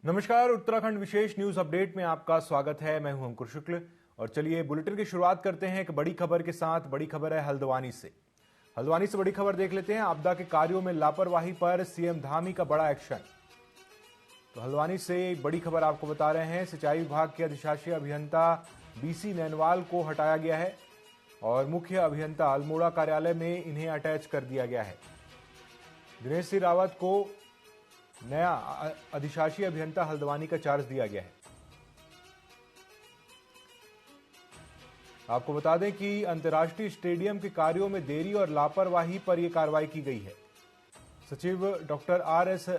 नमस्कार, उत्तराखंड विशेष news update में आपका स्वागत है। मैं हूं अंकुर शुक्ल और चलिए बुलेटिन की शुरुआत करते हैं एक बड़ी खबर के साथ। बड़ी खबर है हल्द्वानी से। हल्द्वानी से बड़ी खबर देख लेते हैं। आपदा के कार्यों में लापरवाही पर सीएम धामी का बड़ा एक्शन। तो हल्द्वानी से एक बड़ी खबर आपको बता रहे हैं। सिंचाई विभाग के अधिशासी अभियंता बीसी नैनवाल को हटाया गया है और मुख्य अभियंता अल्मोड़ा कार्यालय में इन्हें अटैच कर दिया गया है। दिनेश सिंह रावत को नया अधिशासी अभियंता हल्द्वानी का चार्ज दिया गया है। आपको बता दें कि अंतर्राष्ट्रीय स्टेडियम के कार्यों में देरी और लापरवाही पर यह कार्रवाई की गई है। सचिव डॉक्टर आर.एस.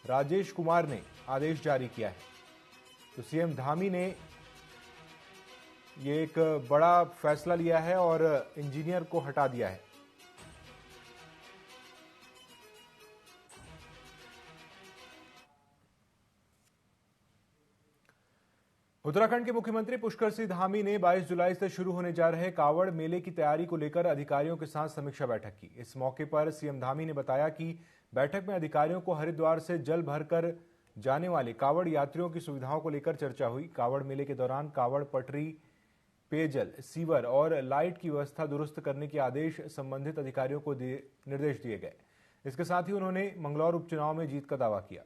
राजेश कुमार ने आदेश जारी किया है। तो सीएम धामी ने ये एक बड़ा फैसला लिया है और इंजीनियर को हटा दिया है। उत्तराखंड के मुख्यमंत्री पुष्कर सिंह धामी ने 22 जुलाई से शुरू होने जा रहे कावड़ मेले की तैयारी को लेकर अधिकारियों के साथ समीक्षा बैठक की। इस मौके पर सीएम धामी ने बताया कि बैठक में अधिकारियों को हरिद्वार से जल भरकर जाने वाले कावड़ यात्रियों की सुविधाओं को लेकर चर्चा हुई। कावड़ मेले के दौरान कावड़ पटरी, पेयजल, सीवर और लाइट की व्यवस्था दुरुस्त करने के आदेश संबंधित अधिकारियों को निर्देश दिए गए। इसके साथ ही उन्होंने मंगलौर उपचुनाव में जीत का दावा किया।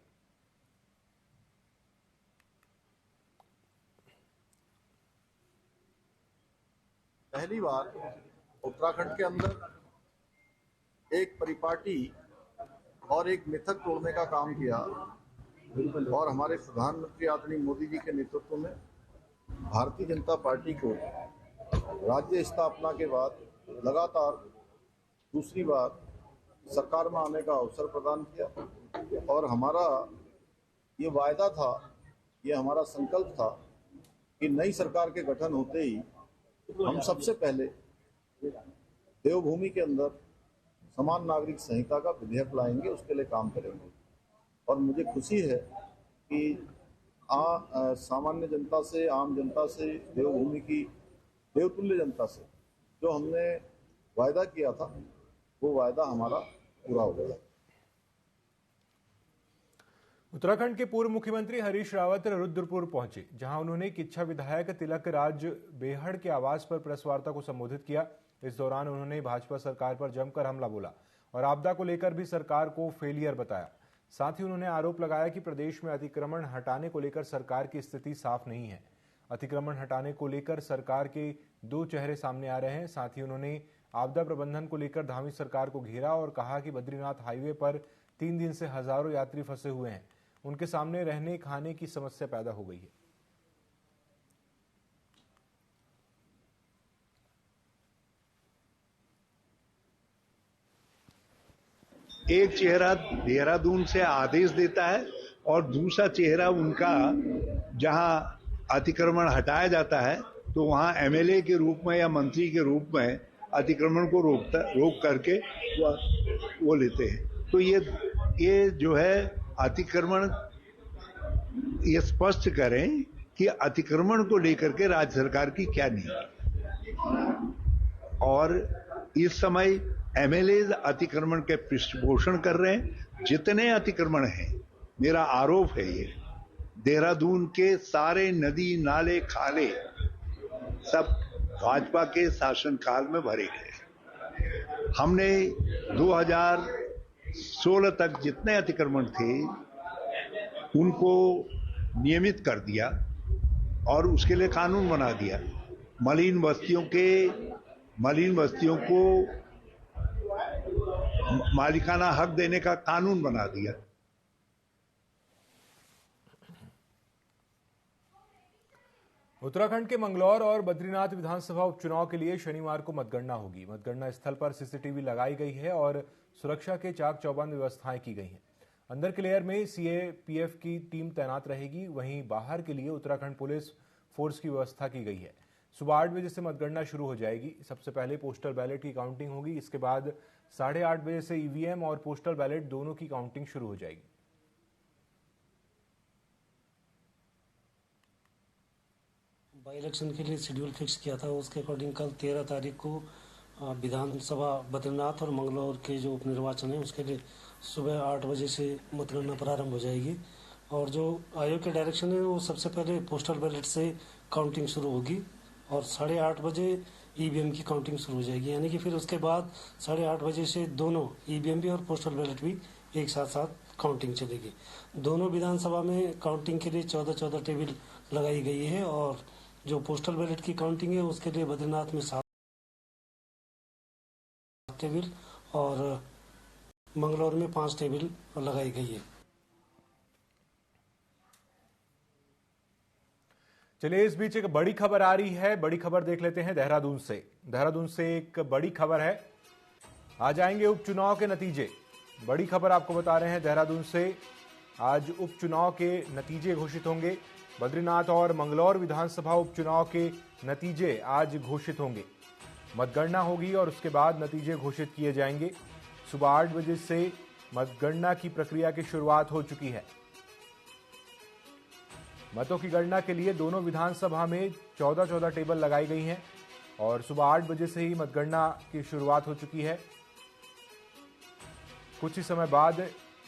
पहली बार उत्तराखंड के अंदर एक परिपाटी और एक मिथक तोड़ने का काम किया और हमारे प्रधानमंत्री आदरणीय मोदी जी के नेतृत्व में भारतीय जनता पार्टी को राज्य स्थापना के बाद लगातार दूसरी बार सरकार में आने का अवसर प्रदान किया और हमारा ये वायदा था, ये हमारा संकल्प था कि नई सरकार के गठन होते ही हम सबसे पहले देवभूमि के अंदर समान नागरिक संहिता का विधेयक लाएंगे, उसके लिए काम करेंगे। और मुझे खुशी है कि सामान्य जनता से, आम जनता से, देवभूमि की देवतुल्य जनता से जो हमने वायदा किया था वो वायदा हमारा पूरा हो गया। उत्तराखंड के पूर्व मुख्यमंत्री हरीश रावत रुद्रपुर पहुंचे, जहां उन्होंने किच्छा विधायक तिलक राज बेहड़ के आवास पर प्रेस वार्ता को संबोधित किया। इस दौरान उन्होंने भाजपा सरकार पर जमकर हमला बोला और आपदा को लेकर भी सरकार को फेलियर बताया। साथ ही उन्होंने आरोप लगाया कि प्रदेश में अतिक्रमण हटाने को लेकर सरकार की स्थिति साफ नहीं है। अतिक्रमण हटाने को लेकर सरकार के दो चेहरे सामने आ रहे हैं। साथ ही उन्होंने आपदा प्रबंधन को लेकर धामी सरकार को घेरा और कहा कि बद्रीनाथ हाईवे पर 3 दिन से हजारों यात्री फंसे हुए हैं। उनके सामने रहने खाने की समस्या पैदा हो गई है। एक चेहरा देहरादून से आदेश देता है और दूसरा चेहरा उनका जहां अतिक्रमण हटाया जाता है तो वहां एमएलए के रूप में या मंत्री के रूप में अतिक्रमण को रोक करके वो लेते हैं। तो ये जो है अतिक्रमण, ये स्पष्ट करें कि अतिक्रमण को लेकर के राज्य सरकार की क्या नीति। और इस समय एमएलए अतिक्रमण के पृष्ठपोषण कर रहे हैं। जितने अतिक्रमण हैं, मेरा आरोप है ये देहरादून के सारे नदी नाले खाले सब भाजपा के शासनकाल में भरे गए। हमने 2016 तक जितने अतिक्रमण थे उनको नियमित कर दिया और उसके लिए कानून बना दिया। मलिन बस्तियों को मालिकाना हक देने का कानून बना दिया। उत्तराखंड के मंगलौर और बद्रीनाथ विधानसभा उपचुनाव के लिए शनिवार को मतगणना होगी। मतगणना स्थल पर सीसीटीवी लगाई गई है और सुरक्षा के चाक चौबंद व्यवस्थाएं की गई हैं। अंदर के लेयर में सीएपीएफ की टीम तैनात रहेगी। वहीं बाहर के लिए उत्तराखंड पुलिस फोर्स की व्यवस्था की गई है। सुबह 8 बजे से मतगणना शुरू हो जाएगी। सबसे पहले पोस्टल बैलेट की काउंटिंग होगी। इसके बाद 8:30 बजे से ईवीएम और पोस्टल बैलेट दोनों की काउंटिंग शुरू हो जाएगी। बाई इलेक्शन के लिए शेड्यूल फिक्स किया था, उसके अकॉर्डिंग कल 13 तारीख को विधानसभा बद्रीनाथ और मंगलौर के जो उपनिर्वाचन है उसके लिए सुबह 8 बजे से मतगणना प्रारंभ हो जाएगी। और जो आयोग के डायरेक्शन है वो सबसे पहले पोस्टल बैलेट से काउंटिंग शुरू होगी और 8:30 बजे ईवीएम की काउंटिंग शुरू हो जाएगी, यानी कि फिर उसके बाद 8:30 बजे से दोनों ईवीएम भी और पोस्टल बैलेट भी एक साथ साथ काउंटिंग चलेगी। दोनों विधानसभा में काउंटिंग के लिए 14 टेबल लगाई गई है और जो पोस्टल बैलेट की काउंटिंग है उसके लिए बद्रीनाथ में 7 टेबल और मंगलौर में 5 टेबल लगाई गई है। चलिए, इस बीच एक बड़ी खबर आ रही है। बड़ी खबर देख लेते हैं देहरादून से। देहरादून से एक बड़ी खबर है। आज आएंगे उपचुनाव के नतीजे। बड़ी खबर आपको बता रहे हैं देहरादून से। आज उपचुनाव के नतीजे घोषित होंगे। बद्रीनाथ और मंगलौर विधानसभा उपचुनाव के नतीजे आज घोषित होंगे। मतगणना होगी और उसके बाद नतीजे घोषित किए जाएंगे। सुबह 8 बजे से मतगणना की प्रक्रिया की शुरुआत हो चुकी है। मतों की गणना के लिए दोनों विधानसभा में 14 टेबल लगाई गई हैं और सुबह 8 बजे से ही मतगणना की शुरुआत हो चुकी है। कुछ ही समय बाद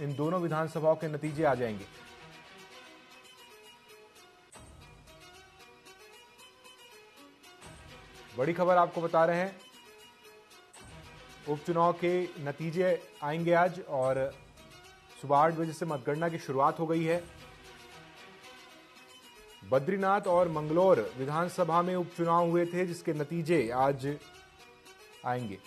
इन दोनों विधानसभाओं के नतीजे आ जाएंगे। बड़ी खबर आपको बता रहे हैं, उपचुनाव के नतीजे आएंगे आज और सुबह 8 बजे से मतगणना की शुरुआत हो गई है। बद्रीनाथ और मंगलौर विधानसभा में उपचुनाव हुए थे जिसके नतीजे आज आएंगे।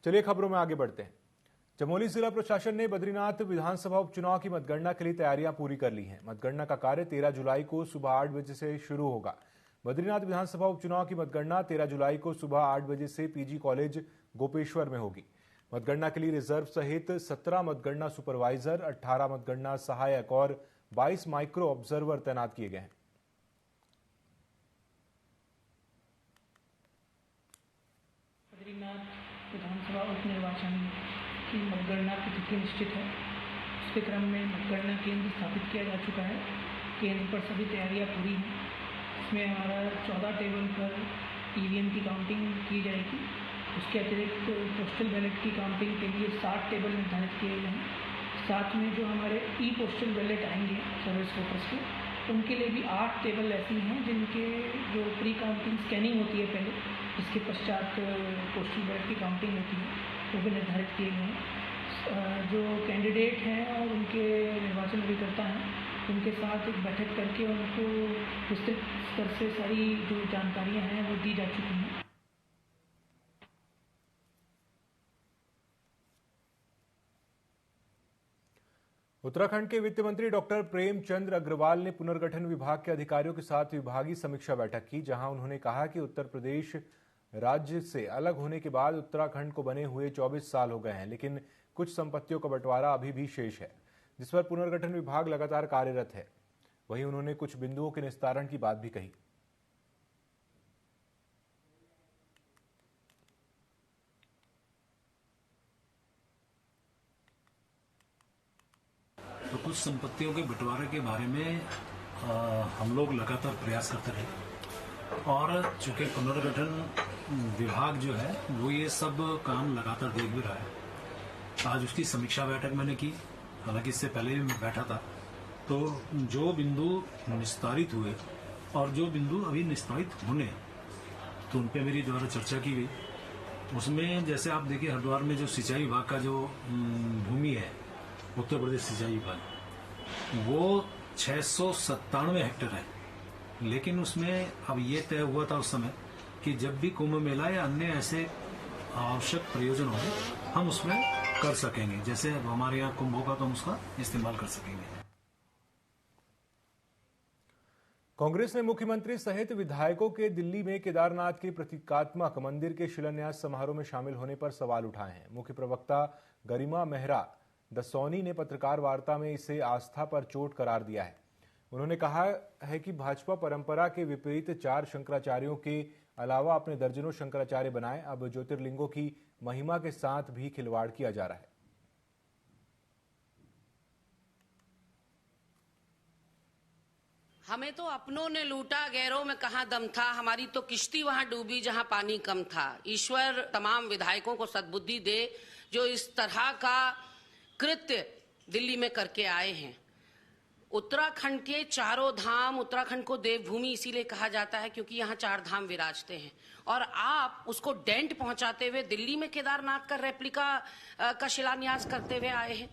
चलिए खबरों में आगे बढ़ते हैं। चमोली जिला प्रशासन ने बद्रीनाथ विधानसभा उपचुनाव की मतगणना के लिए तैयारियां पूरी कर ली हैं। मतगणना का कार्य 13 जुलाई को सुबह 8 बजे से शुरू होगा। बद्रीनाथ विधानसभा उपचुनाव की मतगणना 13 जुलाई को सुबह 8 बजे से पीजी कॉलेज गोपेश्वर में होगी। मतगणना के लिए रिजर्व सहित 17 मतगणना सुपरवाइजर, 18 मतगणना सहायक और 22 माइक्रो ऑब्जर्वर तैनात किए गए हैं। बद्रीनाथ विधानसभा उपनिर्वाचन की मतगणना की तिथि निश्चित है। उसके क्रम में मतगणना केंद्र स्थापित किया जा चुका है। केंद्र पर सभी तैयारियां पूरी हैं। इसमें हमारा 14 टेबल पर ईवीएम की काउंटिंग की जाएगी। उसके अतिरिक्त पोस्टल बैलेट की काउंटिंग के लिए 60 टेबल निर्धारित किए गए हैं। साथ में जो हमारे ई पोस्टल बैलेट आएंगे सर्विस वोटर्स के, उनके लिए भी 8 टेबल ऐसी हैं जिनके जो प्री काउंटिंग स्कैनिंग होती है पहले, इसके पश्चात पोस्टल बैलेट की काउंटिंग होती है, वो भी निर्धारित किए गए हैं। जो कैंडिडेट हैं और उनके निर्वाचन अभिकर्ता हैं, उनके साथ एक बैठक करके उनको विस्तृत स्तर से सारी जो जानकारियाँ हैं वो दी जा चुकी हैं। उत्तराखंड के वित्त मंत्री डॉक्टर प्रेमचंद अग्रवाल ने पुनर्गठन विभाग के अधिकारियों के साथ विभागीय समीक्षा बैठक की, जहां उन्होंने कहा कि उत्तर प्रदेश राज्य से अलग होने के बाद उत्तराखंड को बने हुए 24 साल हो गए हैं, लेकिन कुछ संपत्तियों का बंटवारा अभी भी शेष है, जिस पर पुनर्गठन विभाग लगातार कार्यरत है। वहीं उन्होंने कुछ बिंदुओं के निस्तारण की बात भी कही। तो कुछ संपत्तियों के बंटवारे के बारे में हम लोग लगातार प्रयास करते रहे और चूंकि पुनर्गठन विभाग जो है वो ये सब काम लगातार देख भी रहा है। आज उसकी समीक्षा बैठक मैंने की, हालांकि इससे पहले भी मैं बैठा था। तो जो बिंदु निस्तारित हुए और जो बिंदु अभी निस्तारित होने, तो उन पे मेरी द्वारा चर्चा की गई। उसमें जैसे आप देखिए, हरिद्वार में जो सिंचाई विभाग का जो भूमि है, उत्तर प्रदेश सिंचाई विभाग, वो 697 हेक्टेयर है, लेकिन उसमें अब ये तय हुआ था उस समय कि जब भी कुंभ मेला या अन्य ऐसे आवश्यक प्रयोजन होंगे हम उसमें कर सकेंगे। जैसे अब हमारे यहाँ कुंभ होगा तो हम उसका इस्तेमाल कर सकेंगे। कांग्रेस ने मुख्यमंत्री सहित विधायकों के दिल्ली में केदारनाथ के प्रतीकात्मक मंदिर के शिलान्यास समारोह में शामिल होने पर सवाल उठाए हैं। मुख्य प्रवक्ता गरिमा मेहरा दसौनी ने पत्रकार वार्ता में इसे आस्था पर चोट करार दिया है। उन्होंने कहा है कि भाजपा परंपरा के विपरीत 4 शंकराचार्यों के अलावा अपने दर्जनों शंकराचार्य बनाए। अब ज्योतिर्लिंगों की महिमा के साथ भी खिलवाड़ किया जा रहा है। हमें तो अपनों ने लूटा, गैरों में कहाँ दम था, हमारी तो किश्ती वहां डूबी जहां पानी कम था। ईश्वर तमाम विधायकों को सद्बुद्धि दे जो इस तरह का कृत्य दिल्ली में करके आए हैं। उत्तराखंड के चारों धाम, उत्तराखंड को देवभूमि इसीलिए कहा जाता है क्योंकि यहाँ 4 धाम विराजते हैं, और आप उसको डेंट पहुंचाते हुए दिल्ली में केदारनाथ का रेप्लिका का शिलान्यास करते हुए आए हैं।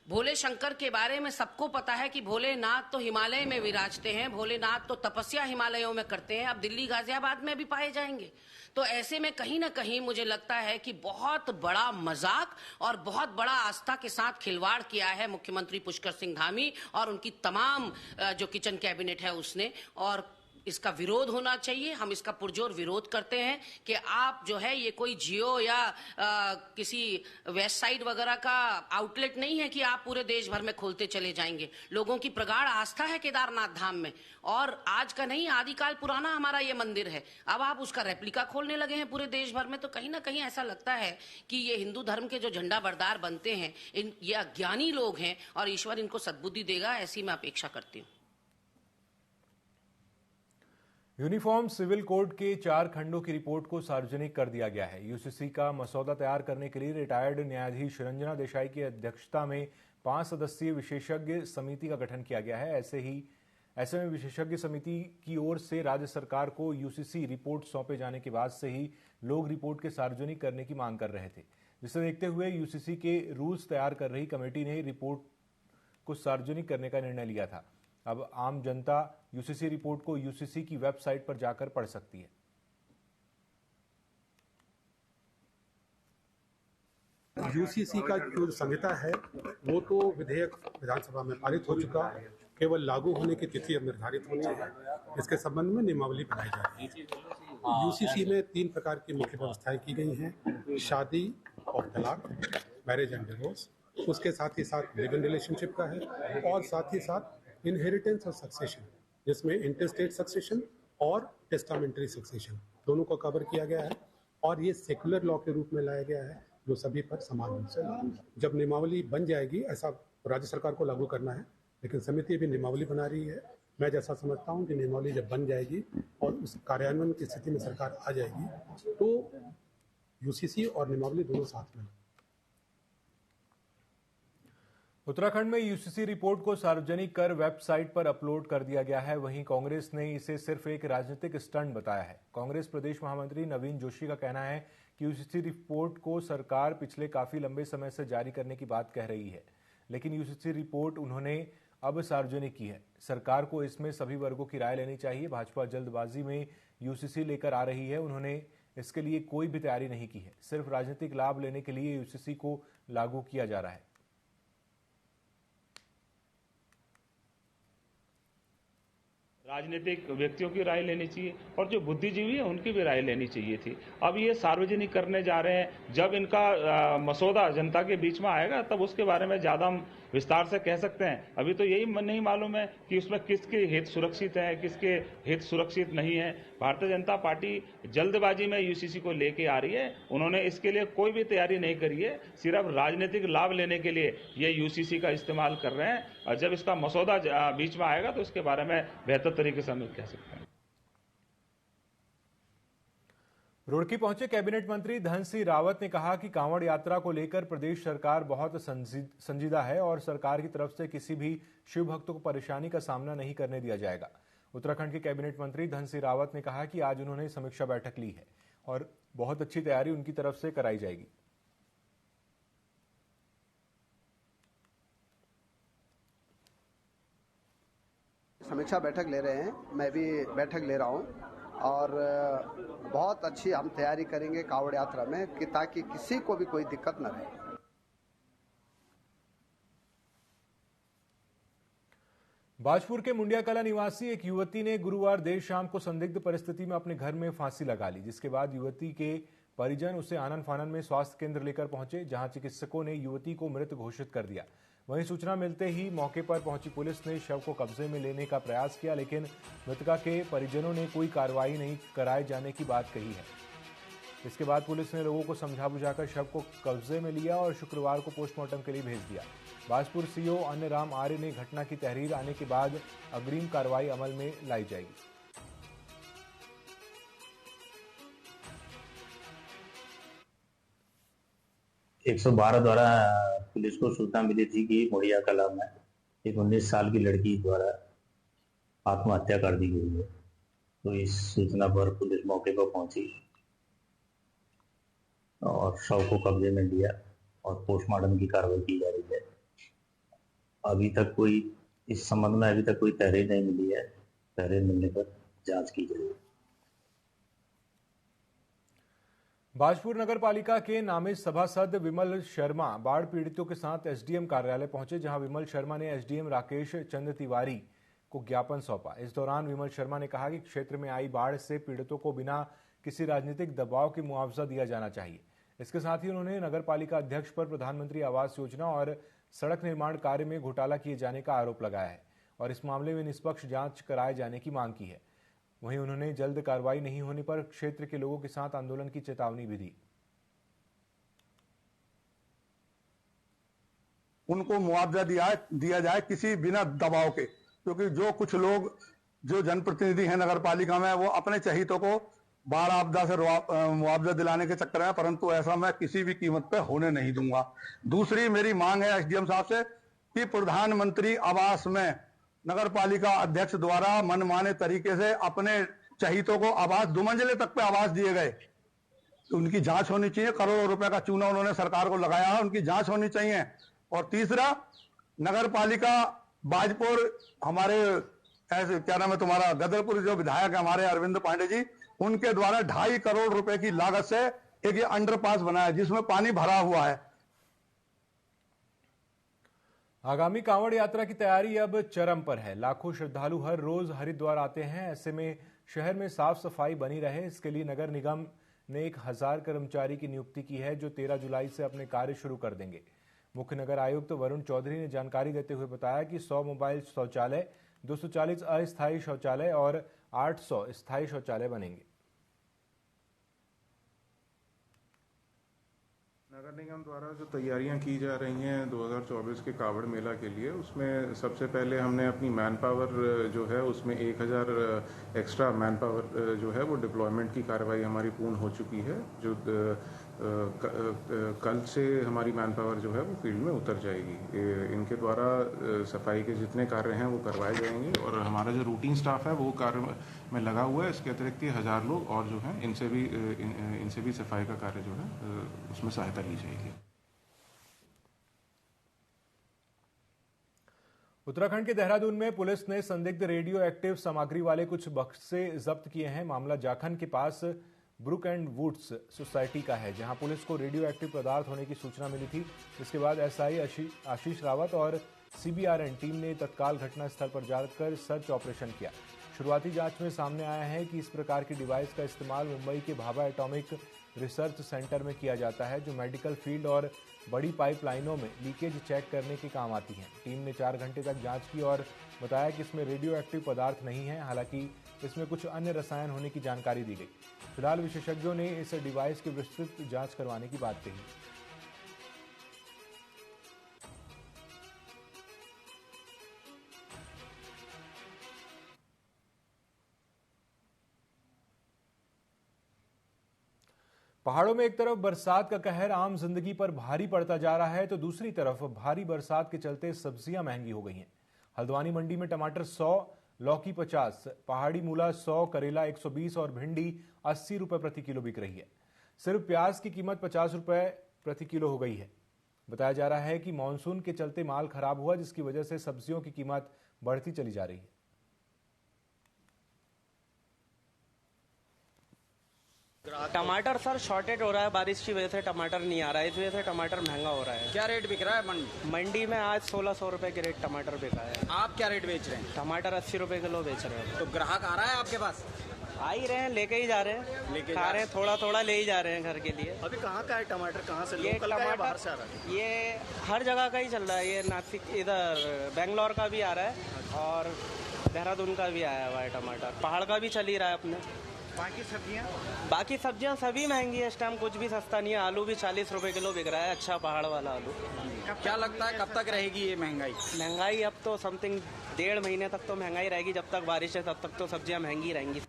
भोले शंकर के बारे में सबको पता है कि भोलेनाथ तो हिमालय में विराजते हैं, भोलेनाथ तो तपस्या हिमालयों में करते हैं, अब दिल्ली गाजियाबाद में भी पाए जाएंगे। तो ऐसे में कहीं ना कहीं मुझे लगता है कि बहुत बड़ा मजाक और बहुत बड़ा आस्था के साथ खिलवाड़ किया है मुख्यमंत्री पुष्कर सिंह धामी और उनकी तमाम जो किचन कैबिनेट है उसने, और इसका विरोध होना चाहिए। हम इसका पुरजोर विरोध करते हैं कि आप जो है ये कोई जियो या किसी वेस्ट साइड वगैरह का आउटलेट नहीं है कि आप पूरे देश भर में खोलते चले जाएंगे। लोगों की प्रगाढ़ आस्था है केदारनाथ धाम में, और आज का नहीं, आदिकाल पुराना हमारा ये मंदिर है। अब आप उसका रेप्लिका खोलने लगे हैं पूरे देश भर में, तो कहीं ना कहीं ऐसा लगता है कि ये हिंदू धर्म के जो झंडा बरदार बनते हैं ये अज्ञानी लोग हैं, और ईश्वर इनको सद्बुद्धि देगा, ऐसी मैं अपेक्षा करती हूँ। यूनिफॉर्म सिविल कोड के 4 खंडों की रिपोर्ट को सार्वजनिक कर दिया गया है। यूसीसी का मसौदा तैयार करने के लिए रिटायर्ड न्यायाधीश रंजना देसाई की अध्यक्षता में 5 सदस्यीय विशेषज्ञ समिति का गठन किया गया है। ऐसे में विशेषज्ञ समिति की ओर से राज्य सरकार को यूसीसी रिपोर्ट सौंपे जाने के बाद से ही लोग रिपोर्ट के सार्वजनिक करने की मांग कर रहे थे, जिसे देखते हुए यूसीसी के रूल्स तैयार कर रही कमेटी ने रिपोर्ट को सार्वजनिक करने का निर्णय लिया था। अब आम जनता यूसीसी रिपोर्ट को यूसीसी की वेबसाइट पर जाकर पढ़ सकती है। यूसीसी का जो संहिता है वो तो विधेयक विधानसभा में पारित हो चुका है, केवल लागू होने की तिथि अब निर्धारित होनी है। इसके संबंध में नियमावली बनाई जा रही है। यूसीसी में 3 प्रकार की मुख्य व्यवस्थाएं की गई हैं: शादी और तलाक, मैरिज एंड डिवोर्स, उसके साथ ही साथ लिव इन रिलेशनशिप का है, और साथ ही साथ इनहेरिटेंस और सक्सेशन, जिसमें इंटरस्टेट सक्सेशन और टेस्टामेंटरी सक्सेशन दोनों को कवर किया गया है, और ये सेकुलर लॉ के रूप में लाया गया है जो सभी पर समान रूप से लागू है। जब नियमावली बन जाएगी, ऐसा राज्य सरकार को लागू करना है, लेकिन समिति भी नियमावली बना रही है। मैं जैसा समझता हूँ कि नियमावली जब बन जाएगी और उस कार्यान्वयन की स्थिति में सरकार आ जाएगी तो यूसीसी और नियमावली दोनों साथ में। उत्तराखंड में यूसीसी रिपोर्ट को सार्वजनिक कर वेबसाइट पर अपलोड कर दिया गया है। वहीं कांग्रेस ने इसे सिर्फ एक राजनीतिक स्टंट बताया है। कांग्रेस प्रदेश महामंत्री नवीन जोशी का कहना है कि यूसीसी रिपोर्ट को सरकार पिछले काफी लंबे समय से जारी करने की बात कह रही है, लेकिन यूसीसी रिपोर्ट उन्होंने अब सार्वजनिक की है। सरकार को इसमें सभी वर्गों की राय लेनी चाहिए। भाजपा जल्दबाजी में यूसीसी लेकर आ रही है। उन्होंने इसके लिए कोई भी तैयारी नहीं की है। सिर्फ राजनीतिक लाभ लेने के लिए यूसीसी को लागू किया जा रहा है। राजनीतिक व्यक्तियों की राय लेनी चाहिए और जो बुद्धिजीवी है उनकी भी राय लेनी चाहिए थी। अब ये सार्वजनिक करने जा रहे हैं। जब इनका मसौदा जनता के बीच में आएगा तब उसके बारे में ज्यादा हम विस्तार से कह सकते हैं। अभी तो यही नहीं मालूम है कि उसमें किसके हित सुरक्षित है, किसके हित सुरक्षित नहीं है। भारतीय जनता पार्टी जल्दबाजी में यूसीसी को लेके आ रही है। उन्होंने इसके लिए कोई भी तैयारी नहीं करी है, सिर्फ राजनीतिक लाभ लेने के लिए ये यूसीसी का इस्तेमाल कर रहे हैं। और जब इसका मसौदा बीच में आएगा तो उसके बारे में बेहतर तरीके से हम कह सकते हैं। रुड़की पहुंचे कैबिनेट मंत्री धन सिंह रावत ने कहा कि कांवड़ यात्रा को लेकर प्रदेश सरकार बहुत संजीदा है और सरकार की तरफ से किसी भी शिव भक्तों को परेशानी का सामना नहीं करने दिया जाएगा। उत्तराखंड के कैबिनेट मंत्री धन सिंह रावत ने कहा कि आज उन्होंने समीक्षा बैठक ली है और बहुत अच्छी तैयारी उनकी तरफ से कराई जाएगी। समीक्षा बैठक ले रहे हैं, मैं भी बैठक ले रहा हूं और बहुत अच्छी हम तैयारी करेंगे कांवड़ यात्रा में कि ताकि किसी को भी कोई दिक्कत न रहे। बाजपुर के मुंडिया कला निवासी एक युवती ने गुरुवार देर शाम को संदिग्ध परिस्थिति में अपने घर में फांसी लगा ली, जिसके बाद युवती के परिजन उसे आनन फानन में स्वास्थ्य केंद्र लेकर पहुंचे, जहां चिकित्सकों ने युवती को मृत घोषित कर दिया। वहीं सूचना मिलते ही मौके पर पहुंची पुलिस ने शव को कब्जे में लेने का प्रयास किया, लेकिन मृतका के परिजनों ने कोई कार्रवाई नहीं कराए जाने की बात कही है। इसके बाद पुलिस ने लोगों को समझा बुझाकर शव को कब्जे में लिया और शुक्रवार को पोस्टमार्टम के लिए भेज दिया। बाजपुर सीओ अन्य राम आर्य ने घटना की तहरीर आने के बाद अग्रिम कार्रवाई अमल में लाई जाएगी। एक 112 द्वारा पुलिस को सूचना मिली थी कि मोड़िया कला में एक 19 साल की लड़की द्वारा आत्महत्या कर दी गई है। तो इस सूचना पर पुलिस मौके पर पहुंची और शव को कब्जे में लिया और पोस्टमार्टम की कार्रवाई की जा रही है। अभी तक कोई इस संबंध में अभी तक कोई तहरीर नहीं मिली है। तहरीर मिलने पर जांच की जाएगी। बाजपुर नगर पालिका के नामित सभासद विमल शर्मा बाढ़ पीड़ितों के साथ एसडीएम कार्यालय पहुंचे, जहां विमल शर्मा ने एसडीएम राकेश चंद्र तिवारी को ज्ञापन सौंपा। इस दौरान विमल शर्मा ने कहा कि क्षेत्र में आई बाढ़ से पीड़ितों को बिना किसी राजनीतिक दबाव के मुआवजा दिया जाना चाहिए। इसके साथ ही उन्होंने नगर पालिका अध्यक्ष पर प्रधानमंत्री आवास योजना और सड़क निर्माण कार्य में घोटाला किए जाने का आरोप लगाया है और इस मामले में निष्पक्ष जांच कराए जाने की मांग की है। वहीं उन्होंने जल्द कार्रवाई नहीं होने पर क्षेत्र के लोगों के साथ आंदोलन की चेतावनी भी दी। उनको मुआवजा दिया जाए किसी बिना दबाव के, क्योंकि जो कुछ लोग जो जनप्रतिनिधि हैं नगर पालिका में वो अपने चहितों को बाढ़ आपदा से मुआवजा दिलाने के चक्कर में, परंतु ऐसा मैं किसी भी कीमत पे होने नहीं दूंगा। दूसरी मेरी मांग है एसडीएम साहब से कि प्रधानमंत्री आवास में नगर पालिका अध्यक्ष द्वारा मनमाने तरीके से अपने चहितों को आवास 2 मंजिले तक पे आवास दिए गए, तो उनकी जांच होनी चाहिए। करोड़ों रुपए का चूना उन्होंने सरकार को लगाया है, उनकी जांच होनी चाहिए। और तीसरा, नगर पालिका बाजपुर हमारे ऐसे क्या नाम है तुम्हारा गदरपुर जो विधायक है हमारे अरविंद पांडे जी, उनके द्वारा 2.5 करोड़ रुपए की लागत से एक ये अंडरपास बनाया जिसमें पानी भरा हुआ है। आगामी कांवड़ यात्रा की तैयारी अब चरम पर है। लाखों श्रद्धालु हर रोज हरिद्वार आते हैं। ऐसे में शहर में साफ सफाई बनी रहे, इसके लिए नगर निगम ने 1000 कर्मचारी की नियुक्ति की है, जो 13 जुलाई से अपने कार्य शुरू कर देंगे। मुख्य नगर आयुक्त वरुण चौधरी ने जानकारी देते हुए बताया कि 100 मोबाइल शौचालय, 240 अस्थायी शौचालय और 800 स्थायी शौचालय बनेंगे। नगर निगम द्वारा जो तैयारियां की जा रही हैं 2024 के कावड़ मेला के लिए, उसमें सबसे पहले हमने अपनी मैन पावर जो है उसमें 1000 एक्स्ट्रा मैन पावर जो है वो डिप्लॉयमेंट की कार्रवाई हमारी पूर्ण हो चुकी है। जो कल से हमारी मैन पावर जो है वो फील्ड में उतर जाएगी। इनके द्वारा सफाई के जितने कार्य हैं वो करवाए जाएंगे और हमारा जो रूटीन स्टाफ है वो कार्य में लगा हुआ है। इसके अतिरिक्त 1000 लोग और जो हैं इनसे भी सफाई का कार्य जो है उसमें सहायता ली जाएगी। उत्तराखंड के देहरादून में पुलिस ने संदिग्ध रेडियो एक्टिव सामग्री वाले कुछ बक्से जब्त किए हैं। मामला जाखन के पास ब्रुक एंड वुड्स सोसाइटी का है, जहां पुलिस को रेडियो एक्टिव पदार्थ होने की सूचना मिली थी। इसके बाद एसआई आशीष रावत और सीबीआरएन टीम ने तत्काल घटनास्थल पर जाकर सर्च ऑपरेशन किया। शुरुआती जांच में सामने आया है कि इस प्रकार की डिवाइस का इस्तेमाल मुंबई के भाभा एटॉमिक रिसर्च सेंटर में किया जाता है, जो मेडिकल फील्ड और बड़ी पाइपलाइनों में लीकेज चेक करने के काम आती हैं। टीम ने 4 घंटे तक जांच की और बताया कि इसमें रेडियो एक्टिव पदार्थ नहीं है, हालांकि इसमें कुछ अन्य रसायन होने की जानकारी दी गई। फिलहाल विशेषज्ञों ने इस डिवाइस की विस्तृत जांच करवाने की बात कही। पहाड़ों में एक तरफ बरसात का कहर आम जिंदगी पर भारी पड़ता जा रहा है, तो दूसरी तरफ भारी बरसात के चलते सब्जियां महंगी हो गई हैं। हल्द्वानी मंडी में टमाटर 100, लौकी 50, पहाड़ी मूला 100, करेला 120 और भिंडी 80 रुपए प्रति किलो बिक रही है। सिर्फ प्याज की कीमत 50 रुपए प्रति किलो हो गई है। बताया जा रहा है कि मानसून के चलते माल खराब हुआ, जिसकी वजह से सब्जियों की कीमत बढ़ती चली जा रही है। टमाटर सर शॉर्टेज हो रहा है, बारिश की वजह से टमाटर नहीं आ रहा है, इस वजह से टमाटर महंगा हो रहा है। क्या रेट बिक रहा है मंडी में? आज 1600 रुपए के रेट टमाटर बिका है। आप क्या रेट बेच रहे हैं? टमाटर 80 रुपए किलो बेच रहे हैं। तो ग्राहक आ रहा है आपके पास? आ ही रहे हैं, लेके ही जा रहे हैं, खा रहे हैं, थोड़ा थोड़ा ले ही जा रहे हैं घर के लिए। अभी कहाँ का है टमाटर? कहाँ से? ये लोकल का या बाहर से आ रहा है? ये हर जगह का ही चल रहा है। ये नासिक, इधर बेंगलोर का भी आ रहा है और देहरादून का भी आया हुआ है टमाटर। पहाड़ का भी चल ही रहा है अपने। बाकी सब्जियां सभी महंगी है इस टाइम, कुछ भी सस्ता नहीं है। आलू भी 40 रुपए किलो बिक रहा है, अच्छा पहाड़ वाला आलू। क्या लगता है कब तक रहेगी ये महंगाई? महंगाई अब तो समथिंग 1.5 महीने तक तो महंगाई रहेगी। जब तक बारिश है तब तक तो सब्जियां महंगी रहेंगी।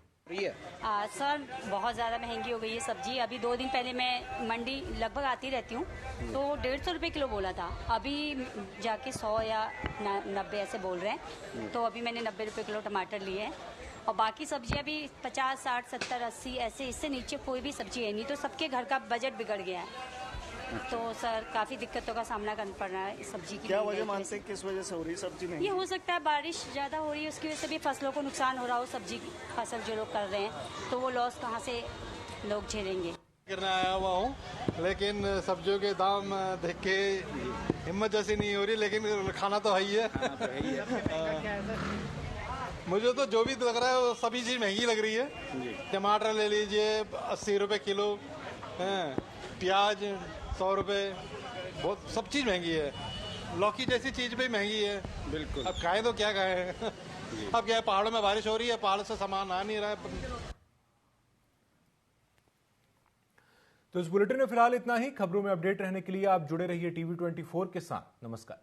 सर बहुत ज़्यादा महंगी हो गई है सब्जी। अभी 2 दिन पहले मैं मंडी लगभग आती रहती हूँ तो 150 रुपये किलो बोला था, अभी जाके 100 या 90 ऐसे बोल रहे हैं। तो अभी मैंने 90 रुपये किलो टमाटर लिए हैं और बाकी सब्जियां भी 50, 60, 70, 80 ऐसे, इससे नीचे कोई भी सब्जी है नहीं। तो सबके घर का बजट बिगड़ गया है। तो सर काफ़ी दिक्कतों का सामना करना पड़ रहा है सब्जी की। क्या वजह मानते हैं, किस वजह से हो रही सब्जी महंगी? ये हो सकता है बारिश ज़्यादा हो रही है, उसकी वजह से भी फसलों को नुकसान हो रहा हो। सब्जी की फसल जो लोग कर रहे हैं तो वो लॉस कहाँ से लोग झेलेंगे। करने आया हुआ हूँ, लेकिन सब्जियों के दाम देख के हिम्मत जैसी नहीं हो रही, लेकिन खाना तो है ही है। मुझे तो जो भी लग रहा है वो सभी चीज़ महंगी लग रही है। टमाटर ले लीजिए 80 रुपये किलो, प्याज 100 रुपये, बहुत सब चीज़ महंगी है। लौकी जैसी चीज़ भी महंगी है। बिल्कुल। अब खाएं तो क्या खाएं। अब क्या है, पहाड़ों में बारिश हो रही है, पहाड़ से सामान आ नहीं रहा है। तो इस बुलेटिन में फिलहाल इतना ही। खबरों में अपडेट रहने के लिए आप जुड़े रहिए TV24 के साथ। नमस्कार।